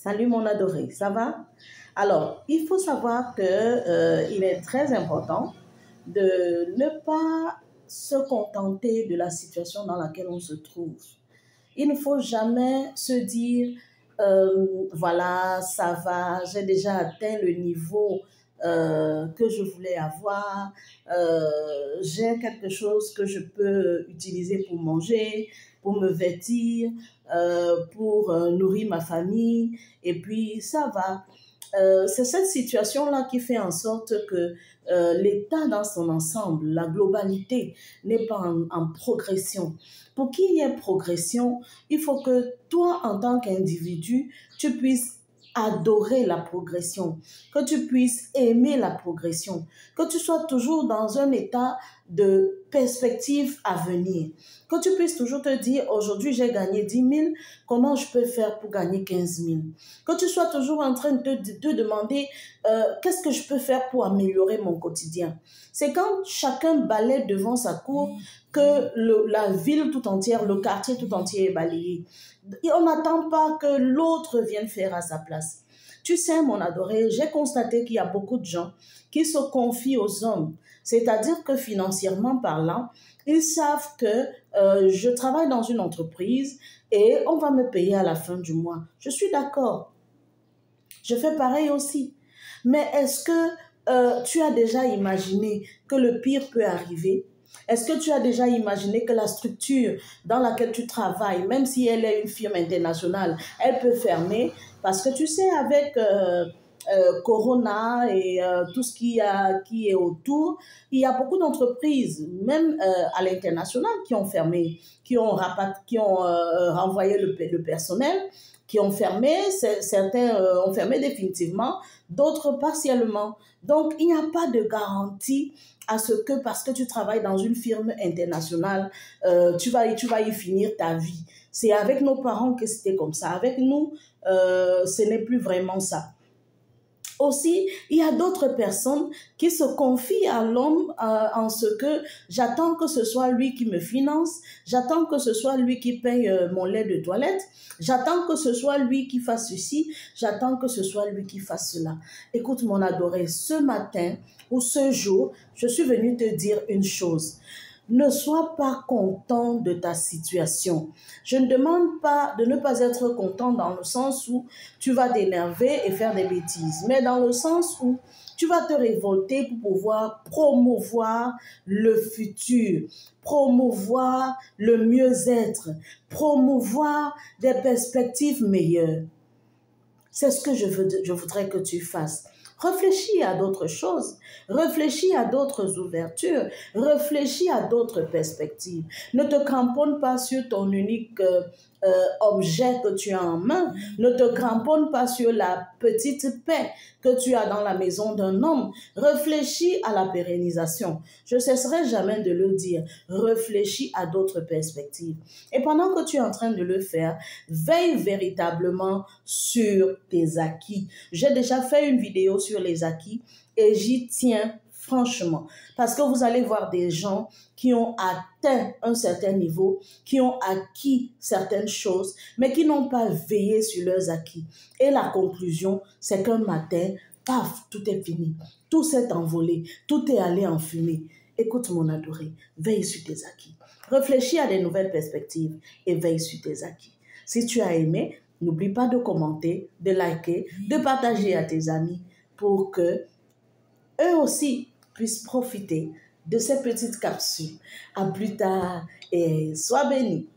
Salut mon adoré, ça va? Alors, il faut savoir que, il est très important de ne pas se contenter de la situation dans laquelle on se trouve. Il ne faut jamais se dire, voilà, ça va, j'ai déjà atteint le niveau que je voulais avoir, j'ai quelque chose que je peux utiliser pour manger, pour me vêtir, pour nourrir ma famille, et puis ça va. C'est cette situation-là qui fait en sorte que l'État dans son ensemble, la globalité, n'est pas en progression. Pour qu'il y ait progression, il faut que toi, en tant qu'individu, tu puisses adorer la progression, que tu puisses aimer la progression, que tu sois toujours dans un état de perspective à venir, que tu puisses toujours te dire, aujourd'hui j'ai gagné 10 000, comment je peux faire pour gagner 15 000? Que tu sois toujours en train de te demander, qu'est-ce que je peux faire pour améliorer mon quotidien? C'est quand chacun balaie devant sa cour que la ville tout entière, le quartier tout entier est balayé. Et on n'attend pas que l'autre vienne faire à sa place. Tu sais, mon adoré, j'ai constaté qu'il y a beaucoup de gens qui se confient aux hommes. C'est-à-dire que financièrement parlant, ils savent que je travaille dans une entreprise et on va me payer à la fin du mois. Je suis d'accord. Je fais pareil aussi. Mais est-ce que tu as déjà imaginé que le pire peut arriver? Est-ce que tu as déjà imaginé que la structure dans laquelle tu travailles, même si elle est une firme internationale, elle peut fermer? Parce que tu sais, avec Corona et tout ce qui est autour, il y a beaucoup d'entreprises, même à l'international, qui ont fermé, qui ont renvoyé le personnel, qui ont fermé, certains ont fermé définitivement, d'autres partiellement. Donc, il n'y a pas de garantie à ce que parce que tu travailles dans une firme internationale, tu vas y finir ta vie. C'est avec nos parents que c'était comme ça. Avec nous, ce n'est plus vraiment ça. Aussi, il y a d'autres personnes qui se confient à l'homme en ce que j'attends que ce soit lui qui me finance, j'attends que ce soit lui qui paye mon lait de toilette, j'attends que ce soit lui qui fasse ceci, j'attends que ce soit lui qui fasse cela. Écoute mon adoré, ce matin ou ce jour, je suis venue te dire une chose. Ne sois pas content de ta situation. Je ne demande pas de ne pas être content dans le sens où tu vas t'énerver et faire des bêtises, mais dans le sens où tu vas te révolter pour pouvoir promouvoir le futur, promouvoir le mieux-être, promouvoir des perspectives meilleures. C'est ce que je voudrais que tu fasses. Réfléchis à d'autres choses, réfléchis à d'autres ouvertures, réfléchis à d'autres perspectives. Ne te cramponne pas sur ton unique objet que tu as en main. Ne te cramponne pas sur la petite paix que tu as dans la maison d'un homme. Réfléchis à la pérennisation. Je ne cesserai jamais de le dire. Réfléchis à d'autres perspectives. Et pendant que tu es en train de le faire, veille véritablement sur tes acquis. J'ai déjà fait une vidéo sur les acquis et j'y tiens franchement. Parce que vous allez voir des gens qui ont atteint un certain niveau, qui ont acquis certaines choses, mais qui n'ont pas veillé sur leurs acquis. Et la conclusion, c'est qu'un matin, paf, tout est fini. Tout s'est envolé, tout est allé en fumée. Écoute mon adoré, veille sur tes acquis. Réfléchis à des nouvelles perspectives et veille sur tes acquis. Si tu as aimé, n'oublie pas de commenter, de liker, de partager à tes amis pour que eux aussi puissent profiter de ces petites capsules. À plus tard et sois béni.